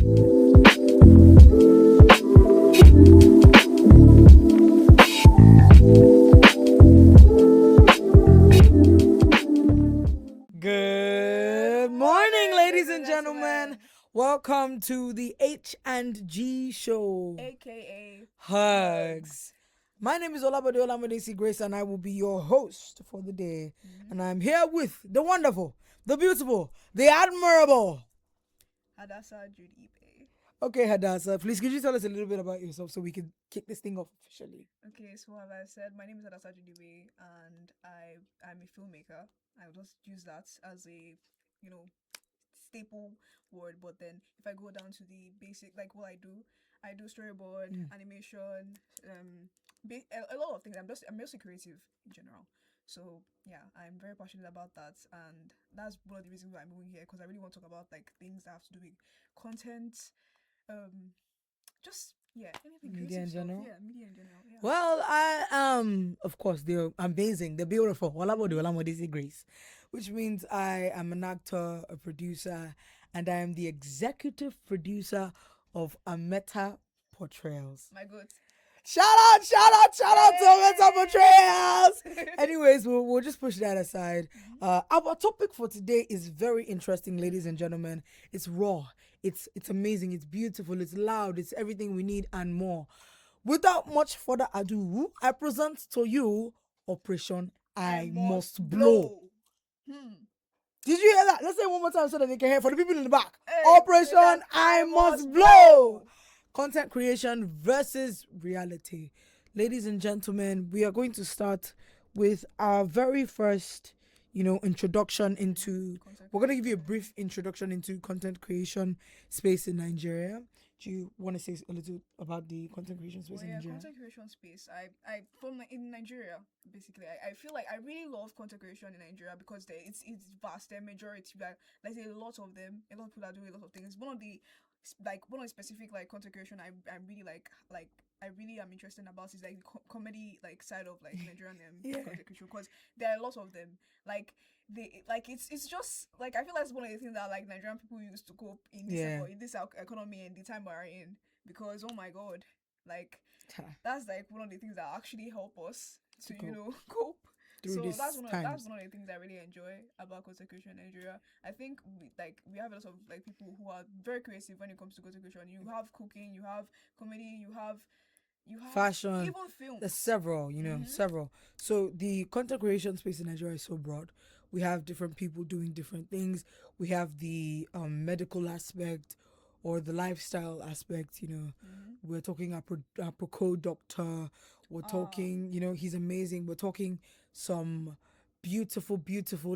Good morning, ladies and gentlemen. Welcome to the H&G show, aka Hugs. My name is Olabode Olamodesi Grace, and I will be your host for the day. And I'm here with the wonderful, the beautiful, the admirable. Hadassah Judy Bay. Okay, Hadassah, please could you tell us a little bit about yourself so we can kick this thing off officially? Okay, so as I said, my name is Hadassah Judy Bay, and I'm a filmmaker. I will just use that as a staple word. But then if I go down to the basic, like what I do storyboard, animation, a lot of things. I'm mostly creative in general. So yeah, I'm very passionate about that, and that's one of the reasons why I'm moving here, because I really want to talk about like things that have to do with content, just anything Media in creative stuff. general? Yeah, media in general. Yeah. Well, I am, of course, the amazing, the beautiful Olabode Olamodesi Grace, which means I am an actor, a producer, and I am the executive producer of Ameta Portrayals. My good. Shout out to Ameta Portrayals! Anyways, we'll just push that aside. Our topic for today is very interesting, ladies and gentlemen. It's raw. It's amazing. It's beautiful. It's loud. It's everything we need and more. Without much further ado, I present to you Operation I Must Blow. Did you hear that? Let's say it one more time so that they can hear for the people in the back. Operation I Must Blow. Content creation versus reality. Ladies and gentlemen, we are going to start with our very first, introduction into. We're going to give you a brief introduction into content creation space in Nigeria. Do you want to say a little about the content creation space in Nigeria? Content creation space. In Nigeria, basically, I feel like I really love content creation in Nigeria because it's vast. The majority, like a lot of them, a lot of people are doing a lot of things. One of the specific like content creation I really like I really am interested about is like the comedy like side of like Nigerian content creation, because there are a lot of them. Like they like it's just like I feel that's one of the things that like Nigerian people use to cope in this economy and the time we're in, because oh my god, like that's like one of the things that actually help us to cope. So that's one of the things I really enjoy about content creation in Nigeria. I think we have a lot of like people who are very creative when it comes to content creation. You have cooking, you have comedy, you have fashion, even film. There's several, several. So the content creation space in Nigeria is so broad. We have different people doing different things. We have the medical aspect or the lifestyle aspect. We're talking a pro doctor. We're talking, he's amazing. We're talking some beautiful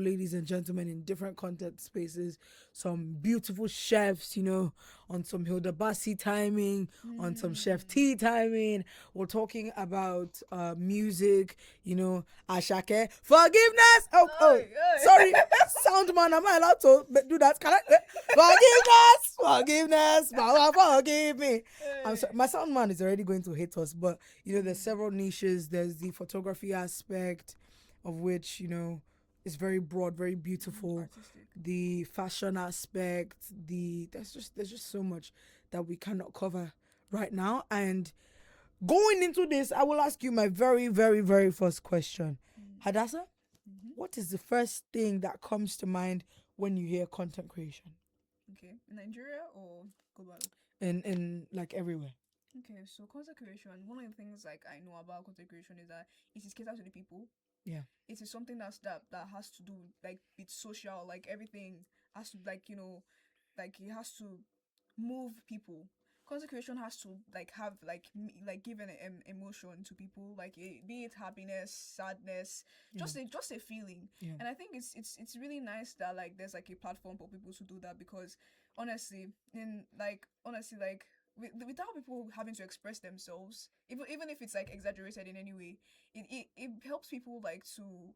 ladies and gentlemen in different content spaces, some beautiful chefs, on some Hilda Bassi timing, on some Chef T timing. We're talking about music, Ashake, forgiveness. Sorry, sound man, am I allowed to do that? Can I? Forgiveness, Mama, forgive me. I'm sorry, my sound man is already going to hate us, but there's several niches. There's the photography aspect, of which is very broad, very beautiful. Artistic. The fashion aspect, there's just so much that we cannot cover right now. And going into this, I will ask you my very, very, very first question. Hadassah, what is the first thing that comes to mind when you hear content creation? Okay, in Nigeria or global? In like everywhere. Okay, so content creation, one of the things like I know about content creation is that it is catered to the people. Yeah. It is something that has to do like with social, like everything has to like like it has to move people. Content creation has to like have like give an emotion to people, like be it happiness, sadness, just a feeling. Yeah. And I think it's really nice that like there's like a platform for people to do that, because honestly without people having to express themselves, even if it's like exaggerated in any way, it helps people like to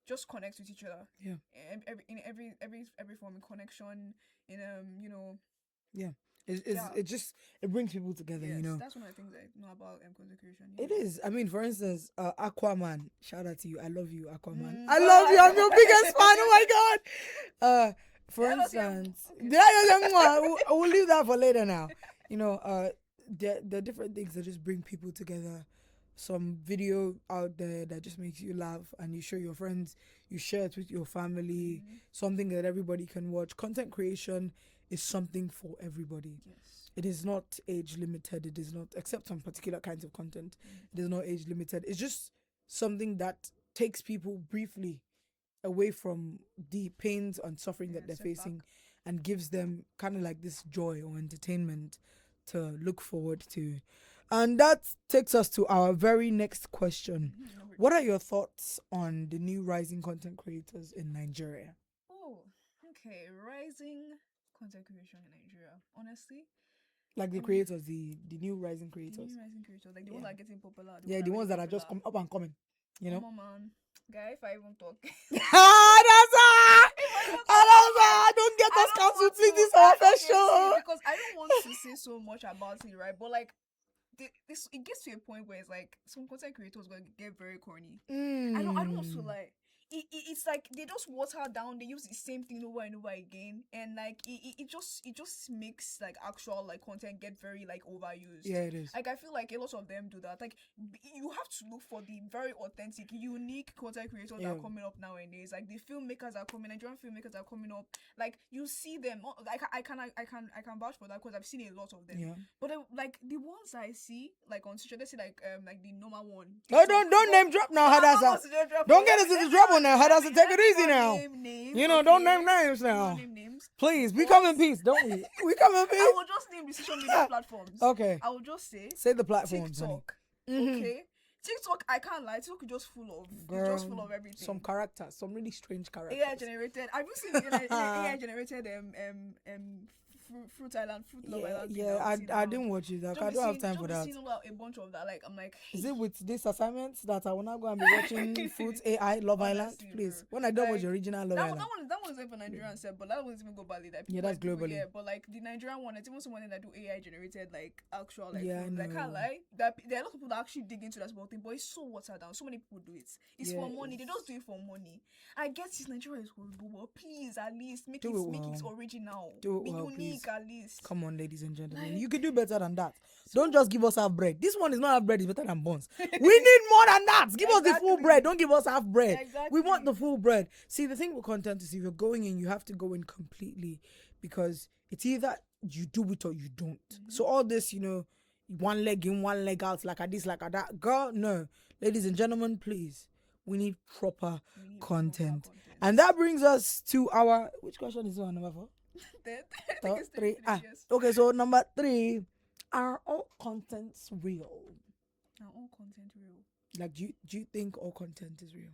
just connect with each other. Yeah. In every form of connection, in Yeah. It brings people together, yes, that's one of the things I know about content creation. Yeah. It is. I mean, for instance, Aquaman. Shout out to you. I love you, Aquaman. I love you. I'm your biggest fan. Oh my god. For Yeah, that's- yeah, instance, okay. we'll leave that for later now. You know, the different things that just bring people together. Some video out there that just makes you laugh and you show your friends, you share it with your family, Mhm. something that everybody can watch. Content creation is something for everybody. Yes. It is not age limited. It is not, except some particular kinds of content, Mhm. it is not age limited. It's just something that takes people briefly away from the pains and suffering that Yeah, they're setback. facing and gives them kind of like this joy or entertainment to look forward to. And that takes us to our very next question. Number What are your thoughts on the new rising content creators in Nigeria? Oh, okay. Rising content creation in Nigeria. Honestly, Like the um, creators, the new rising the creators. new rising creators, like the ones Yeah. that are getting popular, Yeah, the really ones that are just popular. come up and coming. You know? Come on, man. Guy, if I even talk, Don't get I us don't cancelled, want please. to. This is our Okay, first see, show. because I don't want to say so much about it, right? But like, this it gets to a point where it's like some content creators gonna get very corny. I don't want to lie. It's like they just water down. They use the same thing over and over again, and like it just makes like actual like content get very like overused. Yeah, it is. Like I feel like a lot of them do that. Like you have to look for the very authentic, unique content creators that Yeah. are coming up nowadays. Like the filmmakers are coming, Nigerian filmmakers are coming up. Like you see them. Like I can vouch for that because I've seen a lot of them. Yeah. But like the ones I see like on social, let's say like the normal one. No, TikTok, don't name drop now, Hadassah. Don't get us into trouble now, Hadassah. Take it easy now. You know, don't name names now. Name names. Please, we come in peace, don't we? We come in I peace. will just name the social media platforms. Okay. I will just say Say the platforms, honey. TikTok. Mhm. Okay. TikTok, I can't lie. TikTok is just full of Girl, it's just full of everything. some characters, some really strange characters. AI generated. Have you seen the AI generated Fruit Island, Fruit Love Island? thing that Yeah, we've seen I around? didn't watch it. Like, Don't I be don't have seeing- time don't for be that. seeing a bunch of that. Like I'm like, Is it with this assignment that I will now go and be watching Fruits AI Love Island? Honestly, Please, bro. when I don't watch Like, the original Love that Island. that one's even Nigerian set, but that one's even go badly. Like, Yeah, that's people, globally. Yeah, but like the Nigerian one, it's even someone that do AI generated like actual like Yeah, I food. Like, can't know. lie. That there are a lot of people that actually dig into that small thing, but it's so watered down. So many people do it. It's Yeah, for money. They it's- just do it for money. I guess this Nigeria is horrible, but please at least make Do it it make it well. original. Do it Be well, unique please. at least. Come on, ladies and gentlemen. Like- You can do better than that. Don't just give us half bread. This one is not half bread, it's better than buns. We need more than that. Give us the full Exactly. bread. Don't give us half bread. Exactly. We want the full bread. See, the thing with content is if you're going in, you have to go in completely because it's either you do it or you don't. So all this, one leg in, one leg out, like a this, like a that. Girl, no. Ladies and gentlemen, please. We need proper We need content. proper content. And that brings us to our which question is on number 4? Then, I Oh, think it's 3. yes. Okay, so number 3, are all contents real? Now, all content real. Like, do you think all content is real,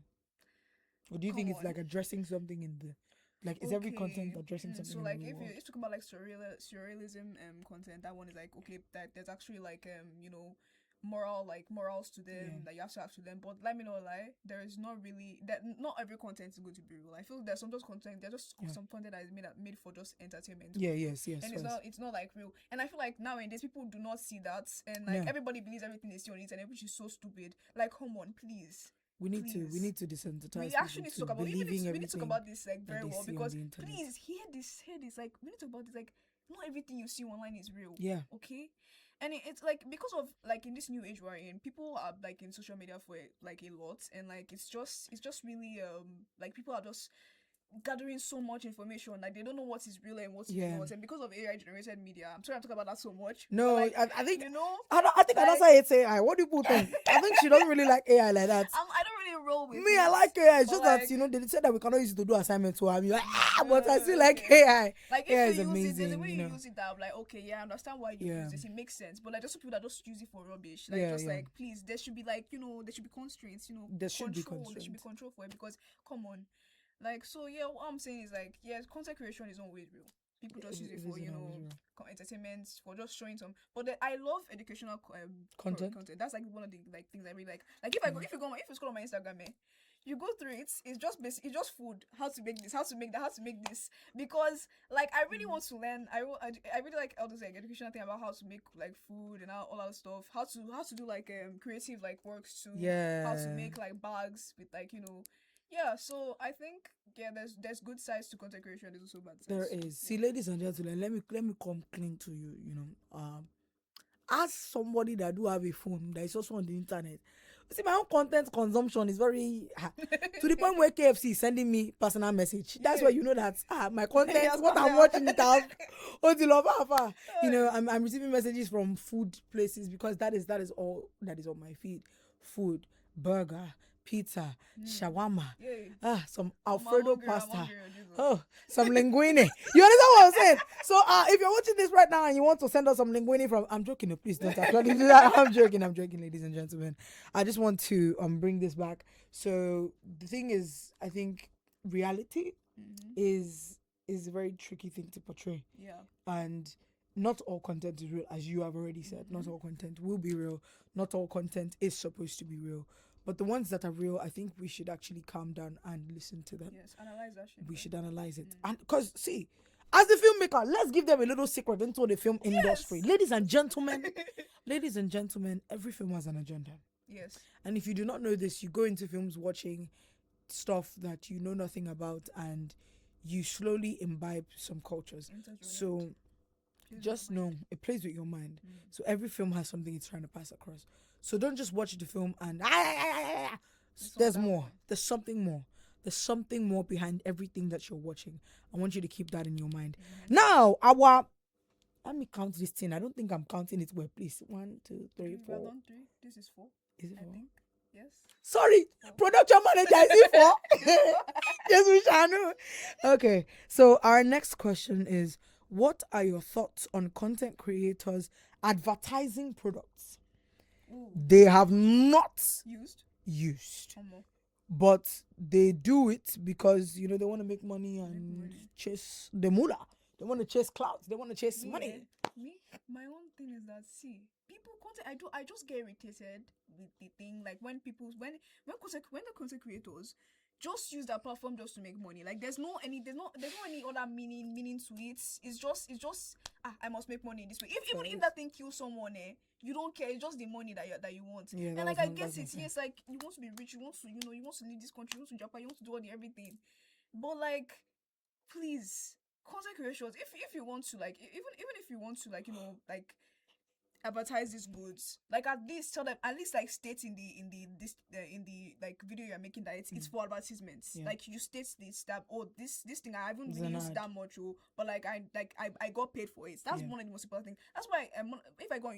or do you Come think it's on. like addressing something in the, like, is every content Okay. addressing something? So in like the real if you world? talk about like surrealism content, that one is like okay, that there's actually like morals to them Yeah. that you have to them. But let me not lie, there is not really that not every content is going to be real. I feel there's some just content, there's just Yeah. some content that is made for just entertainment. Yeah, yes, And first. it's not like real. And I feel like nowadays people do not see that, and like No. everybody believes everything they see on the internet, which is so stupid. Like, come on, please. we need to please. desensitize We actually need to people talk about believing we need to everything talk about this like that very they well see on because the internet. please hear this like we need to talk about this like not everything you see online is real. Yeah. Okay. And it's like because of like in this new age we're in, people are like in social media for like a lot, and like it's just really like people are just gathering so much information, like they don't know what is real and what is Yeah. not. And because of AI generated media, I'm sorry I'm talking about that so much. No, but, like, I think you know, I think like- Adasa hates AI. What do people think? I think she doesn't really like AI like that. I don't really roll with Me, I it, like AI. It's but, just like, that they said that we cannot use it to do assignments. So I'm like, but I still like okay. AI. Like if AI you is use it, amazing. there's a way you you know. use it that I'm like, okay, yeah, I understand why you Yeah. use this. It makes sense. But like just people that just use it for rubbish. Like Yeah, just yeah. like please, there should be like, there should be constraints, There should be control. There should be constraints. control for it because come on. Like so yeah, what I'm saying is like, yeah, content creation is not always real. People just use it for, isn't always real. entertainment, for just showing some. But I love educational Content? content. That's like one of the like things I really like. Like if you scroll on my Instagram, you go through it. It's just it's just food. How to make this. How to make that. How to make this. Because like I really want to learn. I really like all this like educational thing about how to make like food and all that stuff. How to do like creative like works too. Yeah. How to make like bags with like Yeah. So I think yeah, there's good sides to content creation. There's also bad sides. There is. See, ladies and gentlemen, let me come clean to you. As somebody that do have a phone that is also on the internet. See, my own content consumption is very to the point where KFC is sending me personal message. That's why you know that my content, Yes, what I'm content. watching it out. I'm receiving messages from food places because that is all that is on my feed. Food, burger, pizza, shawarma, some Alfredo pasta. Oh, some linguine. You understand what I'm saying? So if you're watching this right now and you want to send us some linguine from, I'm joking, please don't actually do that. I'm joking, ladies and gentlemen. I just want to bring this back. So the thing is, I think reality is a very tricky thing to portray. Yeah. And not all content is real, as you have already said. Not all content will be real. Not all content is supposed to be real. But the ones that are real, I think we should actually calm down and listen to them. Yes, analyze that shit. We should analyze it. And because, see, as the filmmaker, let's give them a little secret into the film industry. Ladies and gentlemen, every film has an agenda. Yes. And if you do not know this, you go into films watching stuff that you know nothing about and you slowly imbibe some cultures. So just know it plays with your mind. So every film has something it's trying to pass across. So don't just watch the film and there's more. There's something more. There's something more behind everything that you're watching. I want you to keep that in your mind. Now, let me count this thing. I don't think I'm counting it well, please. 1, 2, 3, 4. Well done, 3. This is 4. Is it 4? I think. Yes. Sorry, production manager, is it 4? Yes, we shall know. Okay, so our next question is, what are your thoughts on content creators advertising products they have not used? But they do it because they want to make money and chase the moolah. They want to chase clouds. They want to chase money. My own thing is that, see, people content. I just get irritated with the thing, like when the content creators just use that platform just to make money. Like there's no any other meaning to it. It's just I must make money in this way. Even if that thing kills someone, you don't care. It's just the money that you want. Yeah, and like I guess it. Yes, like you want to be rich. You want to you want to leave this country. You want to Japan. You want to do all the everything. But like, please, content creators. If you want to even if you want to like advertise these goods, like at least tell them, at least like state in the like video you're making that it's for advertisements. Like you state this that this thing I haven't really used that much, but like I got paid for it. That's one of the most important things. That's why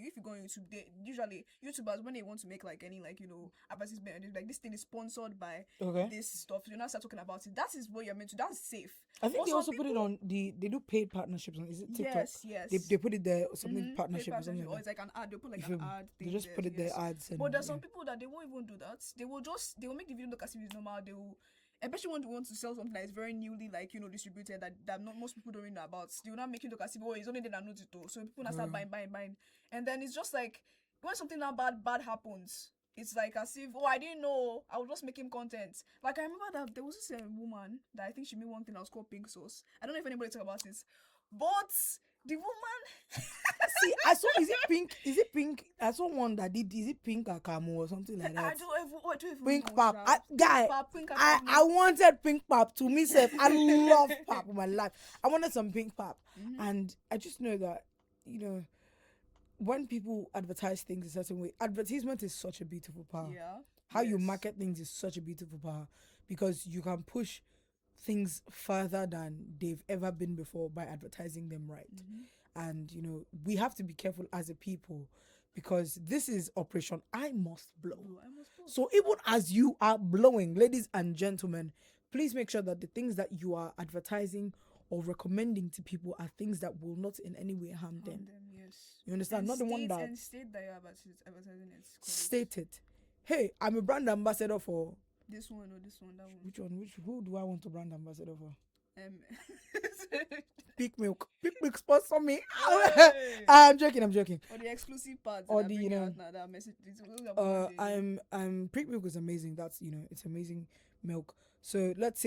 if you go on YouTube, usually YouTubers, when they want to make like any advertisement, like this thing is sponsored by this stuff, you not start talking about it. That is what you're meant to. That's safe. I think they also put it on they do paid partnerships on, is it TikTok? Yes. They put it there, something partnership or something or like it's like an ad. They put like that. an ad thing. They just put it there, ads. But there's some people that they won't even do that. They will make the video look as if it's normal. They will, especially when they want to sell something that is very newly distributed that not most people don't really know about. They will not make it look as if it's only they that knows it though. So people now start buying, and then it's just like when something that bad happens, it's like as if I didn't know, I was just making content. Like I remember that there was this woman that I think she made one thing that was called pink sauce. I don't know if anybody talk about this, but the woman see, I saw is it pink? I saw one that did, is it pink Akamu or something like that? I don't even Pink know, pap. Pink I wanted pink pap to myself. I love pap in my life. I wanted some pink pap. And I just know that, when people advertise things a certain way, advertisement is such a beautiful power. Yeah. How you market things is such a beautiful power, because you can push things further than they've ever been before by advertising them right. And we have to be careful as a people, because this is Operation I Must Blow. So even as you are blowing, ladies and gentlemen, please make sure that the things that you are advertising or recommending to people are things that will not in any way harm them. Yes. You understand? Not the one that... And state that you're advertising it. State it. Hey, I'm a brand ambassador for... This one or this one, that one. Which one? Who do I want to brand ambassador for? Peak Milk. Peak Milk sponsor me. I'm joking. Or the exclusive parts. Or the, that message. I'm Peak Milk is amazing. That's, it's amazing milk. So let's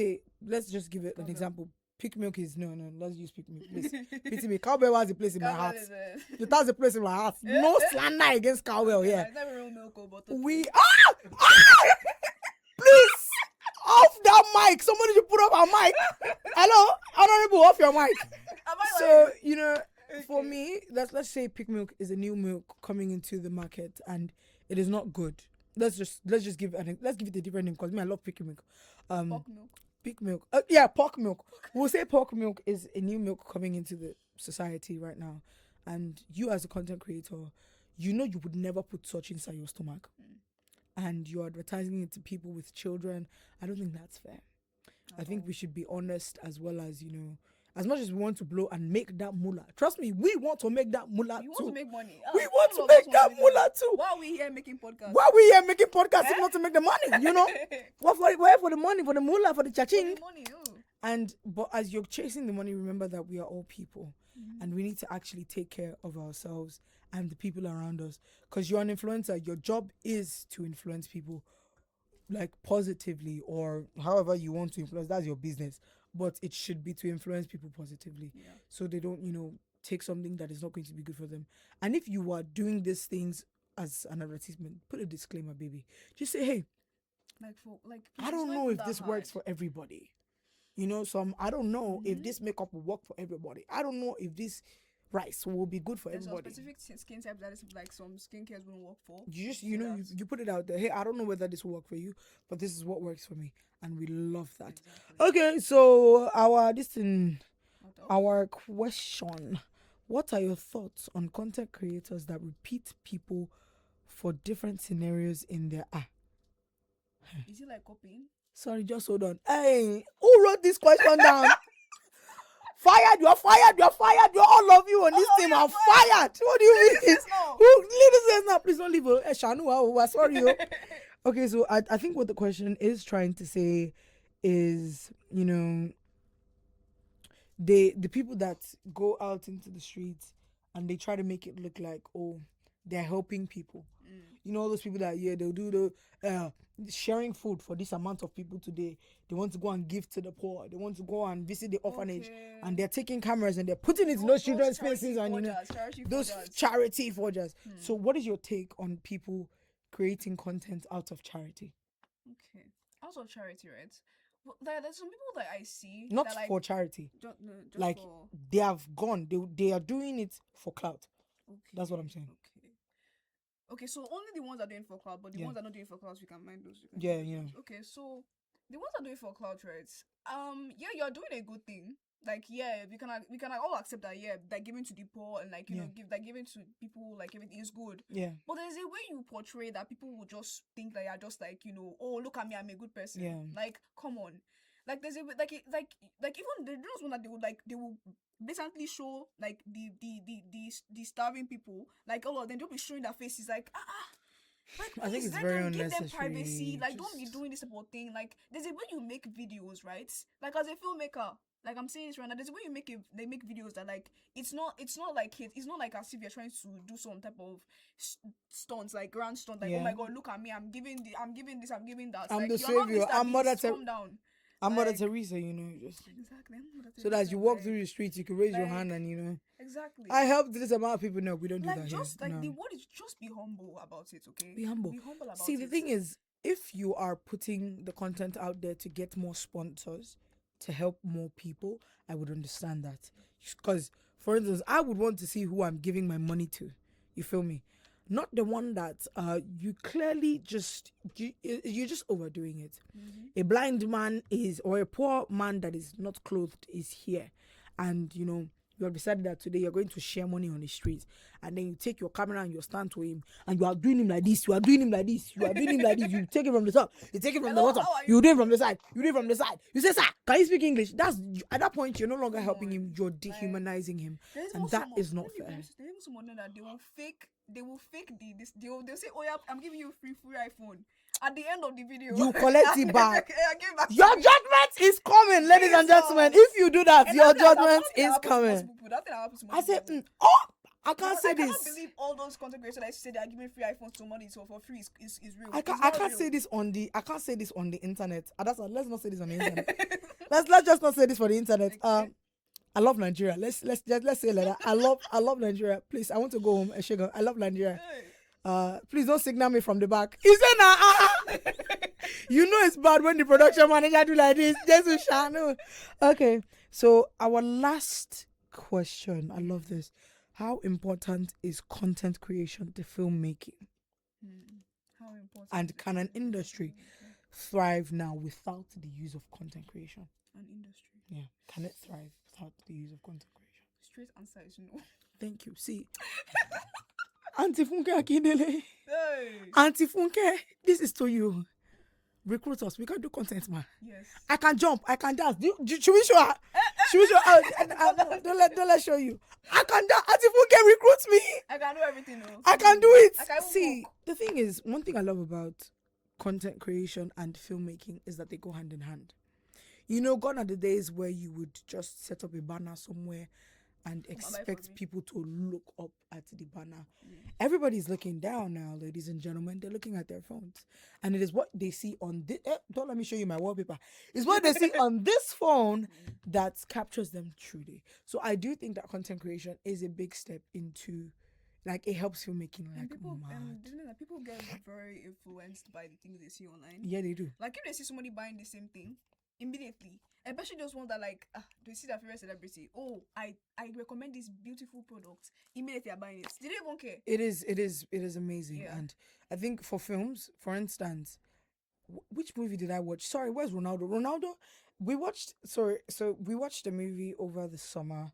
just give it an example. Peak Milk is no. Let's use Peak Milk, please. Pity me. Cowbell has a place in my heart. It has a place in my heart. No slander against Cowbell here. It's never real milk, but We please. Off that mic. Somebody should put up our mic. Hello, honorable, off your mic. Am I So like- you know, for Okay. me, let's say Peak Milk is a new milk coming into the market, and it is not good. Let's just give it a different name, because me, I love Peak Milk. Pork milk. Peak Milk. Yeah, Pork Milk. We'll say Pork Milk is a new milk coming into the society right now, and you as a content creator, you know you would never put such inside your stomach, and you're advertising it to people with children. I don't think that's fair. I think we should be honest, as well as, you know, as much as we want to blow and make that moolah. Trust me, we want to make that moolah You too. want to make money. We want all to of make us want that to make moolah too. Why are we here making podcasts? Why are we here making podcasts if Eh? not to make the money? You know, why for the money, for the moolah, for the cha-ching? Money, oh. But as you're chasing the money, remember that we are all people, and we need to actually take care of ourselves and the people around us. Because you're an influencer, your job is to influence people, like positively, or however you want to influence. That's your business, but it should be to influence people positively, Yeah. so they don't, you know, take something that is not going to be good for them. And if you are doing these things as an advertisement, put a disclaimer, baby. Just say, hey, I don't know if this works for everybody. You know, I don't know if this makeup will work for everybody. I don't know if this rice will be good for There's some everybody. specific skin types that is like some skincare won't work for. You just, So you know, that's- you put it out there. Hey, I don't know whether this will work for you, but this is what works for me, and we love that. Exactly. Okay, so our question: what are your thoughts on content creators that repeat people for different scenarios in their Is it like copying? Sorry, just hold on. Hey, who wrote this question down? Fired, you're fired, you're fired, you're all of you on this team are fired. What do you mean? No. Who leave this now? Please don't leave. Shanu, sorry. Okay, so I think what the question is trying to say is, you know, the people that go out into the streets and they try to make it look like, oh, they're helping people. You know, all those people that, yeah, they'll do the sharing food for this amount of people today. They want to go and give to the poor. They want to go and visit the orphanage. Okay. And they're taking cameras and they're putting it in those children's faces and, you know, those charity forgers. So what is your take on people creating content out of charity? Okay. Out of charity, right? Well, there's some people that I see Not that, like, for charity. just Like, for, they have gone. They are doing it for clout. okay. That's what I'm saying. Okay, so only the ones that are doing for cloud, but the Yeah. ones that are not doing for cloud, we can mind those. Yeah, yeah. Okay, so the ones that are doing for cloud, right? Yeah, you're doing a good thing. Like, yeah, we can all accept that. Yeah, like giving to the poor and like, you know, giving to people, like everything is good. Yeah. But there's a way you portray that people will just think that you're just like, you know, oh, look at me, I'm a good person. Yeah. Like, come on. Like there's a way, like even the those one that they will basically show like the starving people, like all of them, they'll be showing their faces like like, I think please, it's let very them give them unnecessary. privacy. Like, don't be doing this type of thing. Like, there's a way you make videos, right? Like, as a filmmaker, like I'm saying this right now, there's a way you make they make videos that like it's not like it's not like as if you're trying to do some type of stunts, like grand stunt, like, oh my god, look at me, I'm giving this, I'm giving that. I'm like, the you're not savior. Mr. I'm Mother Beast, calm down. I'm Mother Like- Teresa, you know, just Exactly. so that as you walk like, through the streets, you can raise your like, hand and, you know, exactly. I helped this amount of people. No, we don't do like that just here. like the No. word is just be humble about it, okay? Be humble. Be humble about See, it. the thing is, if you are putting the content out there to get more sponsors, to help more people, I would understand that. Because, for instance, I would want to see who I'm giving my money to. You feel me? Not the one that you clearly you're just overdoing it. A blind man or a poor man that is not clothed is here, and you know you have decided that today you're going to share money on the streets, and then you take your camera and you stand to him and you are doing him like this, you are doing him like this, you are doing him like this, you take it from the top, you take it from Hello, the bottom, how are you? you do it from the side, you do it from the side, you say, sir, can you speak English? That's at that point you're no longer helping him, you're dehumanizing him, and that is not fair. There's even someone that they will fake they'll say, oh yeah, I'm giving you a free iPhone at the end of the video. You collect it back. I give back to Your you. judgment is coming, ladies and gentlemen. If you do that, And your that thing that judgment thing is happens to most coming. people. That thing happens to most I said, people. I can't say I this. cannot believe all those content creators that say they are giving free iPhones to somebody so for free is real. I It's can't not say real. this on the internet. Let's not say this on the internet. let's just not say this for the internet. Okay. I love Nigeria. Let's say it like that. I love Nigeria. Please, I want to go home. I love Nigeria. Hey. Please don't signal me from the back. He said, nah, You know it's bad when the production manager do like this. Just to shine. Okay. So our last question. I love this. How important is content creation to filmmaking? How important? And can an industry thrive now without the use of content creation? An industry. Yeah. Can it thrive without the use of content creation? Straight answer is no. Thank you. See, Auntie Funke Akindele. Hey. Auntie Funke, this is to you. Recruit us. We can do content, man. Yes. I can jump. I can dance. Should we show her? Should we show her? Don't let show you. I can dance. Auntie Funke, recruit me. I can do everything. No. I can do it. I can See, the thing is, one thing I love about content creation and filmmaking is that they go hand in hand. You know, gone are the days where you would just set up a banner somewhere and expect people to look up at the banner. Everybody's looking down now, ladies and gentlemen. They're looking at their phones. And it is what they see on this. Don't let me show you my wallpaper. It's what they see on this phone that captures them truly. So I do think that content creation is a big step into, like, it helps filmmaking like mad. People get very influenced by the things they see online. Yeah, they do. Like if they see somebody buying the same thing, immediately, especially those ones that like they see their favorite celebrity. Oh, I recommend this beautiful product. Immediately are buying it. They don't even care. It is amazing. Yeah. And I think for films, for instance, which movie did I watch? Sorry, where's Ronaldo? We watched the movie over the summer.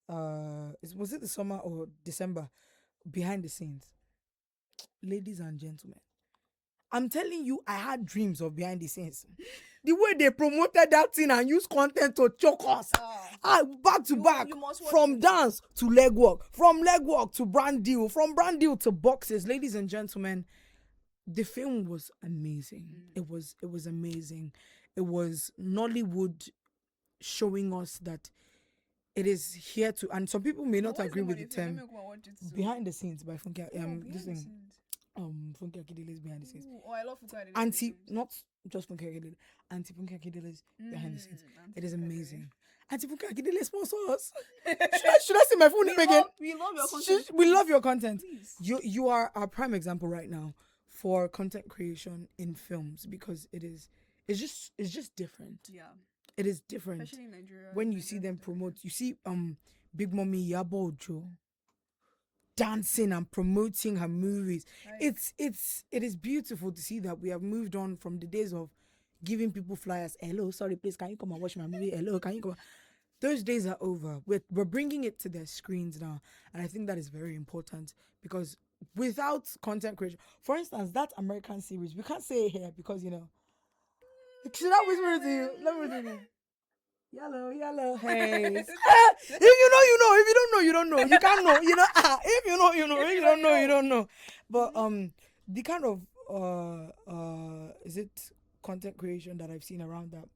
Was it the summer or December? Behind the scenes. Ladies and gentlemen, I'm telling you, I had dreams of behind the scenes. The way they promoted that thing and used content to choke us. Back to back. From dance to legwork. From legwork to brand deal. From brand deal to boxes. Ladies and gentlemen, the film was amazing. It was amazing. It was Nollywood showing us that it is here to, and some people may not agree with the term behind the scenes by Funke. This thing. Funke Akindele's behind the scenes. Oh, I love Funke Akindele. Not just Funke Akindele. Auntie Funke Akindele's behind the scenes. It is amazing. Auntie Funke Akindele sponsor us. should I say my phone name again? We love your content. We love your content. Please. You are our prime example right now for content creation in films because it's just different. Yeah. It is different. Especially in Nigeria. When you see them promote, you see Big Mommy Iyabo Ojo dancing and promoting her movies. Right. It is beautiful to see that we have moved on from the days of giving people flyers. Hello, sorry, please, can you come and watch my movie? Hello, can you come? Those days are over. We're bringing it to their screens now, and I think that is very important because without content creation, for instance, that American series, we can't say it here because should I whisper it to you? Let me do it. Yellow, hey. If you know, you know. If you don't know, you don't know. You can't know. If you know, you know. If you don't know, you don't know. But the kind of is it content creation that I've seen around that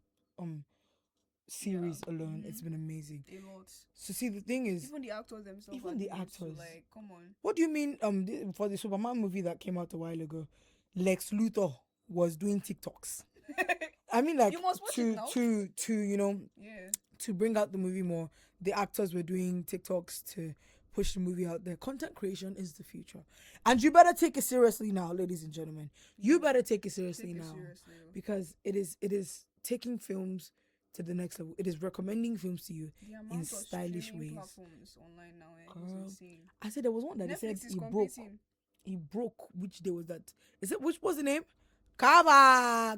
series alone, it's been amazing. A lot. So see, the thing is, even the actors themselves. Even the actors, like, come on. What do you mean? For the Superman movie that came out a while ago, Lex Luthor was doing TikToks. I mean, like, to to bring out the movie more, the actors were doing TikToks to push the movie out there. Content creation is the future, and you better take it seriously now, ladies and gentlemen. You better take it seriously now, because it is taking films to the next level. It is recommending films to you in stylish ways. Online now, I said there was one that Netflix they said he broke. Which day was that? Is it which was the name? Kava.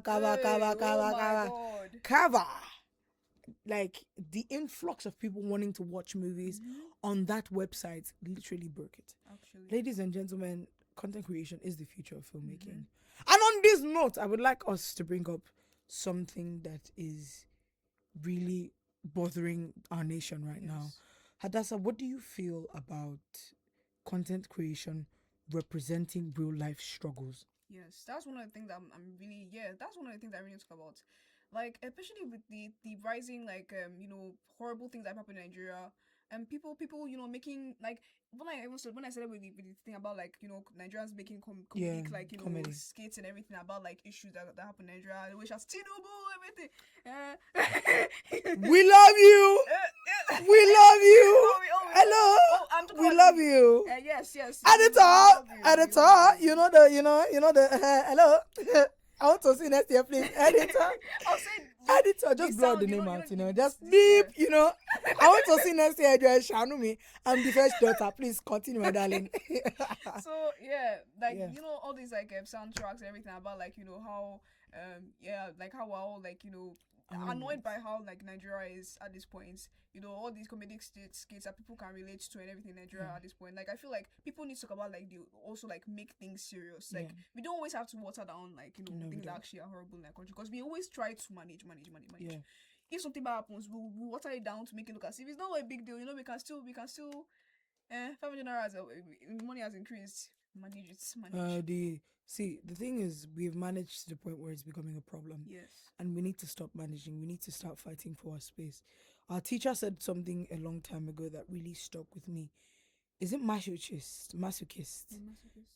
Like, the influx of people wanting to watch movies on that website literally broke it. Actually. Ladies and gentlemen, content creation is the future of filmmaking. And on this note, I would like us to bring up something that is really bothering our nation right now. Hadassah, what do you feel about content creation representing real life struggles? Yes, that's one of the things that that's one of the things I really talk about. Like, especially with the rising, like, horrible things that happen in Nigeria, and people, making, like, when I said with the thing about, like, Nigerians making comedic, like, comedy skits and everything about, like, issues that happen in Nigeria, which has Tinubu, everything. We love you. We love you. Hello. We love you. Yes. Editor. You know the hello. I want to see next year, please. Editor. I'll say Editor, just blur sound, the you name know, out, you know, just this- beep, yeah. I want to see next year, Joy Shanumi. I'm the first daughter. Please continue, my darling. So yeah, like Yeah. you know all these like soundtracks and everything about like you know how like how we're all like you know annoyed by how like Nigeria is at this point. You know all these comedic skits that people can relate to and everything in Nigeria at this point. Like I feel like people need to talk about like the also like make things serious. Like we don't always have to water down like you know No, we things that don't. actually are horrible in our country because we always try to manage. Yeah. If something bad happens, we'll water it down to make it look as if it's not a big deal. You know we can still 500 naira money has increased. Manage it. The thing is, we've managed to the point where it's becoming a problem. Yes. And we need to stop managing. We need to start fighting for our space. Our teacher said something a long time ago that really stuck with me. Is it masochist?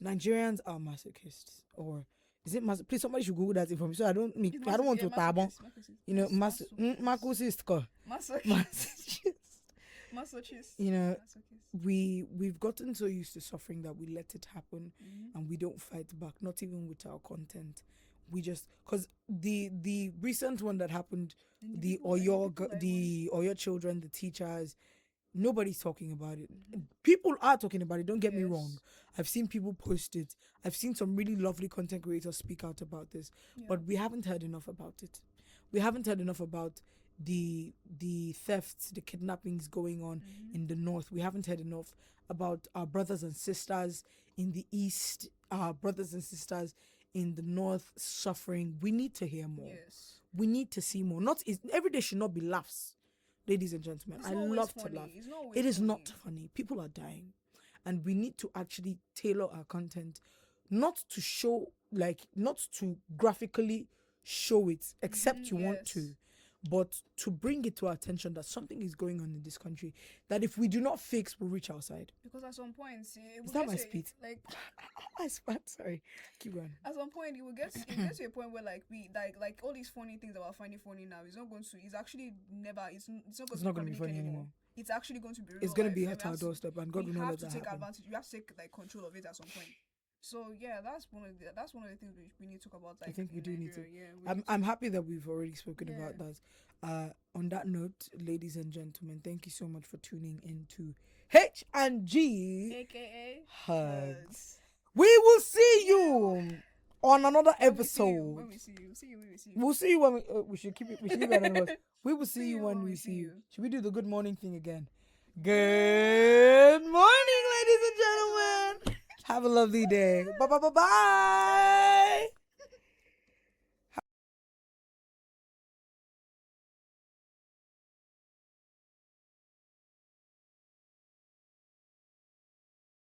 Nigerians are masochists, or is it please somebody should Google that information. So I don't want to tabon. You know, masochist. Masochist. You know, we've gotten so used to suffering that we let it happen, and we don't fight back. Not even with our content. We just because the recent one that happened, the Oyo children, the teachers. Nobody's talking about it. People are talking about it. Don't get me wrong. I've seen people post it. I've seen some really lovely content creators speak out about this. But we haven't heard enough about it. We haven't heard enough about the thefts, the kidnappings going on in the north. We haven't heard enough about our brothers and sisters in the east, our brothers and sisters in the north suffering. We need to hear more. Yes. We need to see more. Every day should not be laughs. Ladies and gentlemen, I love to laugh. It is not funny. People are dying. And we need to actually tailor our content, not to show, not to graphically show it, except you want to, but to bring it to our attention that something is going on in this country, that if we do not fix, we'll reach outside. Because at some point, is that my speed? Like, sorry, keep going. At some point, it gets to a point where like we like all these funny things that we're finding funny now is not going to. It's actually never. It's not going to be funny anymore. It's actually going to be. It's going to be at our doorstep, and God will not let that happen. You have to take advantage. You have to take like control of it at some point. So yeah, that's one of the things we need to talk about. Like, I think we do need to. Yeah, I'm happy that we've already spoken about that. On that note, ladies and gentlemen, thank you so much for tuning in to H&G, aka Hugs. We will see you on another episode. When we see you. We'll see you when we should keep it. We should leave it anonymous. We will see you when we see you. Should we do the good morning thing again? Good morning, ladies and gentlemen. Have a lovely day. Bye.